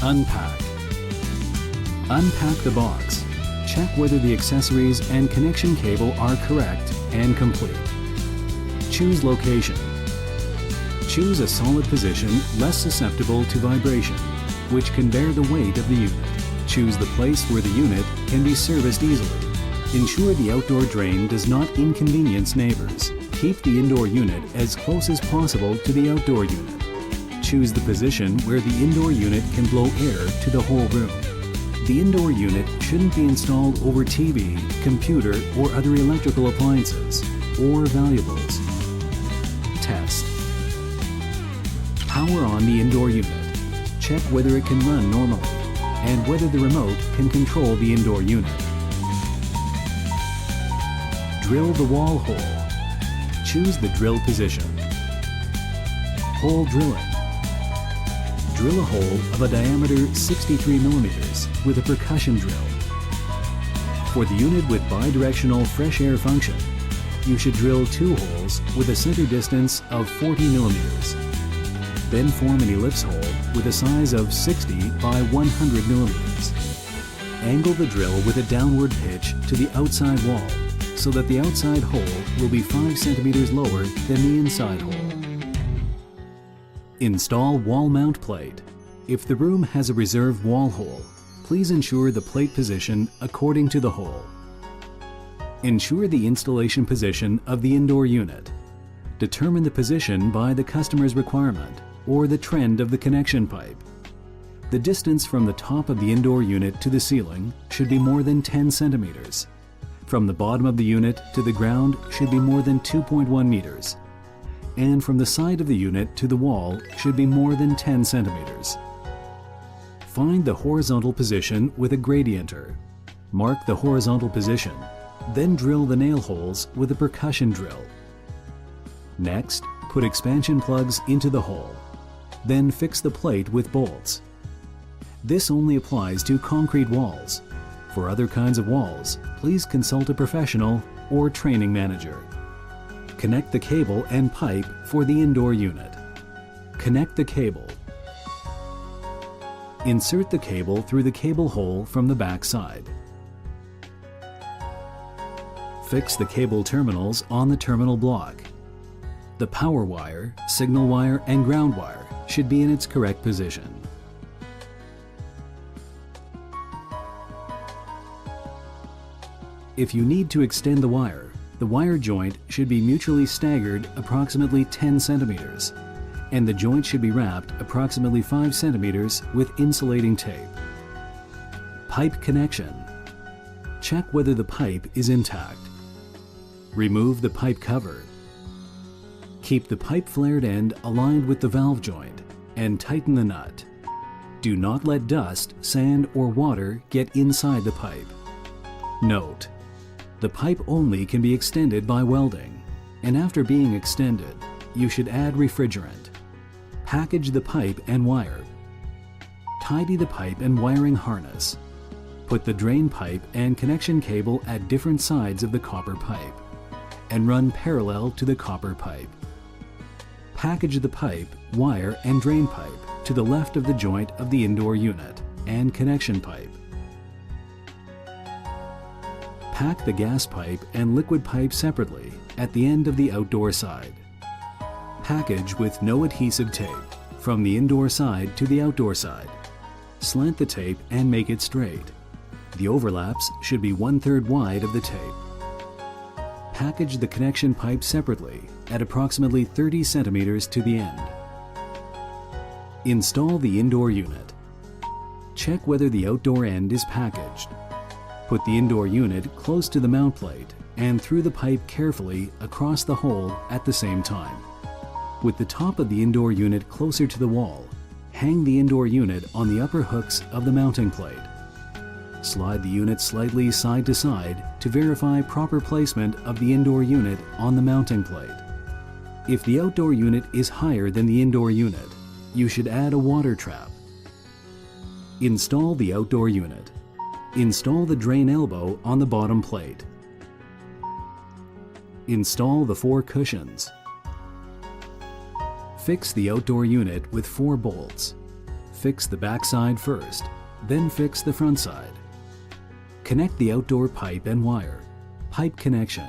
Unpack. Unpack the box. Check whether the accessories and connection cable are correct and complete. Choose location. Choose a solid position less susceptible to vibration, which can bear the weight of the unit. Choose the place where the unit can be serviced easily. Ensure the outdoor drain does not inconvenience neighbors. Keep the indoor unit as close as possible to the outdoor unit. Choose the position where the indoor unit can blow air to the whole room. The indoor unit shouldn't be installed over TV, computer, or other electrical appliances, or valuables. Test. Power on the indoor unit. Check whether it can run normally, and whether the remote can control the indoor unit. Drill the wall hole. Choose the drill position. Hole drilling. Drill a hole of a diameter 63 millimeters with a percussion drill. For the unit with bidirectional fresh air function, you should drill 2 holes with a center distance of 40 millimeters. Then form an ellipse hole with a size of 60 by 100 millimeters. Angle the drill with a downward pitch to the outside wall so that the outside hole will be 5 centimeters lower than the inside hole. Install wall mount plate. If the room has a reserved wall hole, please ensure the plate position according to the hole. Ensure the installation position of the indoor unit. Determine the position by the customer's requirement or the trend of the connection pipe. The distance from the top of the indoor unit to the ceiling should be more than 10 centimeters. From the bottom of the unit to the ground should be more than 2.1 meters. And from the side of the unit to the wall should be more than 10 centimeters. Find the horizontal position with a gradienter. Mark the horizontal position, then drill the nail holes with a percussion drill. Next, put expansion plugs into the hole. Then fix the plate with bolts. This only applies to concrete walls. For other kinds of walls, please consult a professional or training manager. Connect the cable and pipe for the indoor unit. Connect the cable. Insert the cable through the cable hole from the back side. Fix the cable terminals on the terminal block. The power wire, signal wire, and ground wire should be in its correct position. If you need to extend the wire joint should be mutually staggered approximately 10 centimeters, and the joint should be wrapped approximately 5 centimeters with insulating tape. Pipe connection. Check whether the pipe is intact. Remove the pipe cover. Keep the pipe flared end aligned with the valve joint and tighten the nut. Do not let dust, sand, or water get inside the pipe. Note: the pipe only can be extended by welding, and after being extended, you should add refrigerant. Package the pipe and wire. Tidy the pipe and wiring harness. Put the drain pipe and connection cable at different sides of the copper pipe, and run parallel to the copper pipe. Package the pipe, wire, and drain pipe to the left of the joint of the indoor unit and connection pipe. Pack the gas pipe and liquid pipe separately at the end of the outdoor side. Package with no adhesive tape from the indoor side to the outdoor side. Slant the tape and make it straight. The overlaps should be 1/3 wide of the tape. Package the connection pipe separately at approximately 30 centimeters to the end. Install the indoor unit. Check whether the outdoor end is packaged. Put the indoor unit close to the mount plate and through the pipe carefully across the hole at the same time. With the top of the indoor unit closer to the wall, hang the indoor unit on the upper hooks of the mounting plate. Slide the unit slightly side to side to verify proper placement of the indoor unit on the mounting plate. If the outdoor unit is higher than the indoor unit, you should add a water trap. Install the outdoor unit. Install the drain elbow on the bottom plate. Install the 4 cushions. Fix the outdoor unit with 4 bolts. Fix the back side first, then fix the front side. Connect the outdoor pipe and wire. Pipe connection.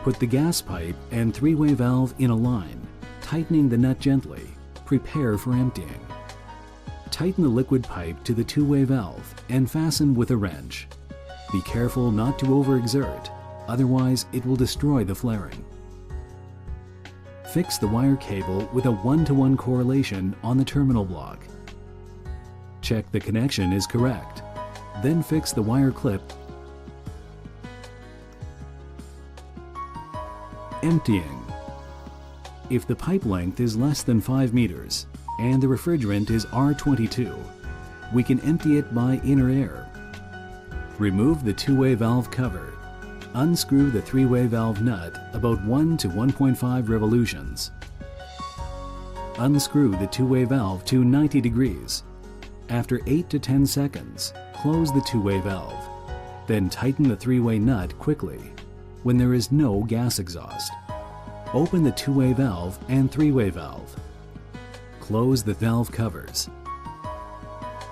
Put the gas pipe and three-way valve in a line, tightening the nut gently. Prepare for emptying. Tighten the liquid pipe to the two-way valve and fasten with a wrench. Be careful not to overexert, otherwise it will destroy the flaring. Fix the wire cable with a 1-to-1 correlation on the terminal block. Check the connection is correct. Then fix the wire clip. Emptying. If the pipe length is less than 5 meters and the refrigerant is R22, we can empty it by inner air. Remove the two-way valve cover. Unscrew the three-way valve nut about 1 to 1.5 revolutions. Unscrew the two-way valve to 90 degrees. After 8 to 10 seconds, close the two-way valve. Then tighten the three-way nut quickly when there is no gas exhaust. Open the two-way valve and three-way valve. Close the valve covers.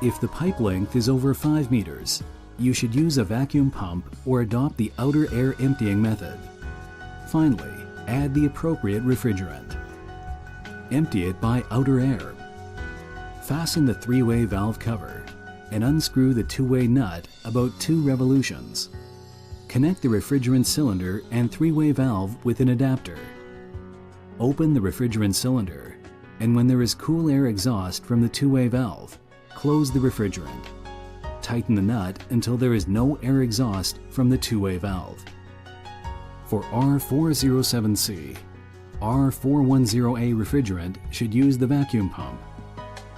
If the pipe length is over 5 meters, you should use a vacuum pump or adopt the outer air emptying method. Finally, add the appropriate refrigerant. Empty it by outer air. Fasten the three-way valve cover and unscrew the two-way nut about 2 revolutions. Connect the refrigerant cylinder and three-way valve with an adapter. Open the refrigerant cylinder, and when there is cool air exhaust from the two-way valve, close the refrigerant. Tighten the nut until there is no air exhaust from the two-way valve. For R407C, R410A refrigerant should use the vacuum pump.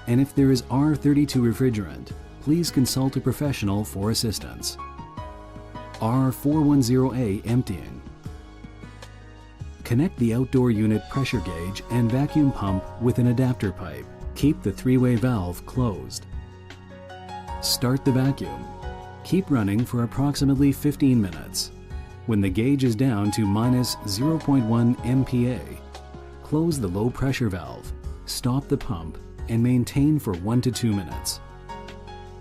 And if there is R32 refrigerant, please consult a professional for assistance. R410A emptying. Connect the outdoor unit pressure gauge and vacuum pump with an adapter pipe. Keep the three-way valve closed. Start the vacuum. Keep running for approximately 15 minutes. When the gauge is down to minus 0.1 MPa, close the low pressure valve, stop the pump, and maintain for 1 to 2 minutes.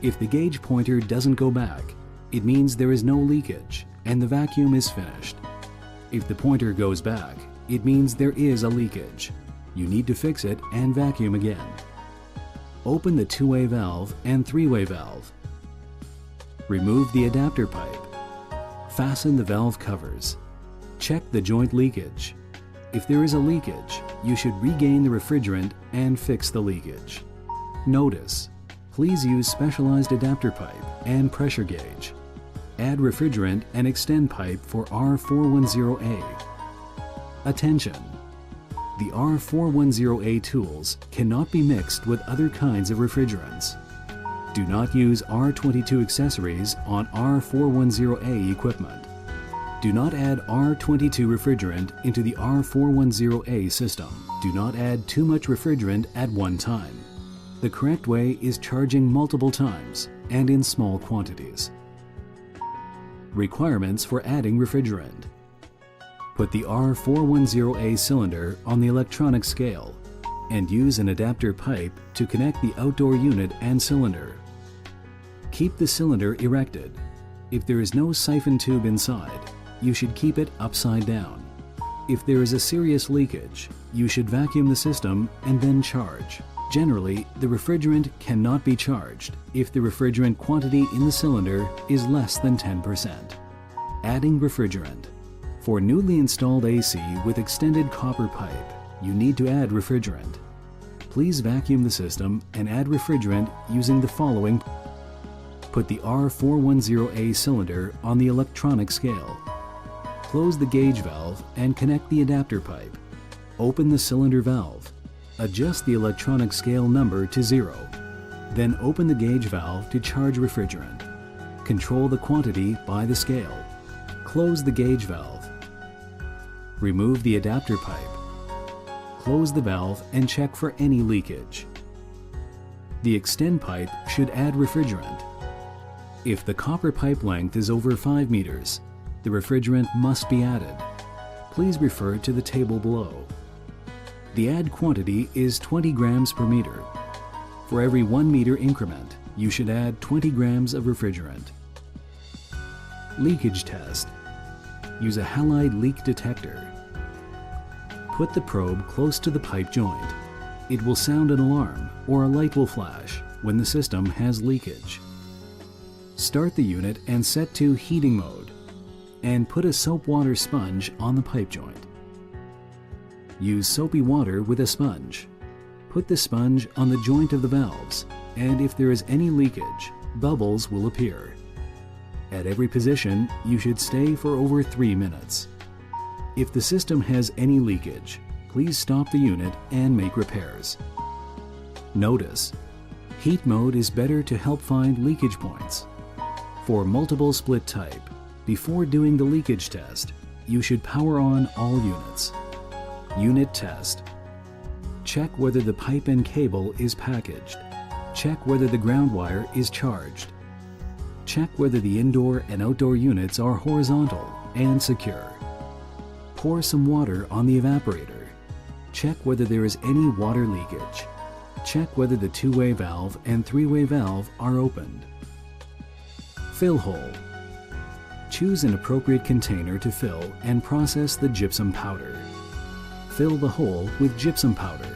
If the gauge pointer doesn't go back, it means there is no leakage and the vacuum is finished. If the pointer goes back, it means there is a leakage. You need to fix it and vacuum again. Open the two-way valve and three-way valve. Remove the adapter pipe. Fasten the valve covers. Check the joint leakage. If there is a leakage, you should regain the refrigerant and fix the leakage. Notice: please use specialized adapter pipe and pressure gauge. Add refrigerant and extend pipe for R410A. Attention! The R410A tools cannot be mixed with other kinds of refrigerants. Do not use R22 accessories on R410A equipment. Do not add R22 refrigerant into the R410A system. Do not add too much refrigerant at one time. The correct way is charging multiple times and in small quantities. Requirements for adding refrigerant. Put the R410A cylinder on the electronic scale and use an adapter pipe to connect the outdoor unit and cylinder. Keep the cylinder erected. If there is no siphon tube inside, you should keep it upside down. If there is a serious leakage, you should vacuum the system and then charge. Generally, the refrigerant cannot be charged if the refrigerant quantity in the cylinder is less than 10%. Adding refrigerant. For newly installed AC with extended copper pipe, you need to add refrigerant. Please vacuum the system and add refrigerant using the following. Put the R410A cylinder on the electronic scale. Close the gauge valve and connect the adapter pipe. Open the cylinder valve. Adjust the electronic scale number to 0. Then open the gauge valve to charge refrigerant. Control the quantity by the scale. Close the gauge valve. Remove the adapter pipe. Close the valve and check for any leakage. The extend pipe should add refrigerant. If the copper pipe length is over 5 meters, the refrigerant must be added. Please refer to the table below. The add quantity is 20 grams per meter. For every 1 meter increment, you should add 20 grams of refrigerant. Leakage test. Use a halide leak detector. Put the probe close to the pipe joint. It will sound an alarm or a light will flash when the system has leakage. Start the unit and set to heating mode, and put a soap water sponge on the pipe joint. Use soapy water with a sponge. Put the sponge on the joint of the valves, and if there is any leakage, bubbles will appear. At every position, you should stay for over 3 minutes. If the system has any leakage, please stop the unit and make repairs. Notice: heat mode is better to help find leakage points. For multiple split type, before doing the leakage test, you should power on all units. Unit test. Check whether the pipe and cable is packaged. Check whether the ground wire is charged. Check whether the indoor and outdoor units are horizontal and secure. Pour some water on the evaporator. Check whether there is any water leakage. Check whether the two-way valve and three-way valve are opened. Fill hole. Choose an appropriate container to fill and process the gypsum powder. Fill the hole with gypsum powder.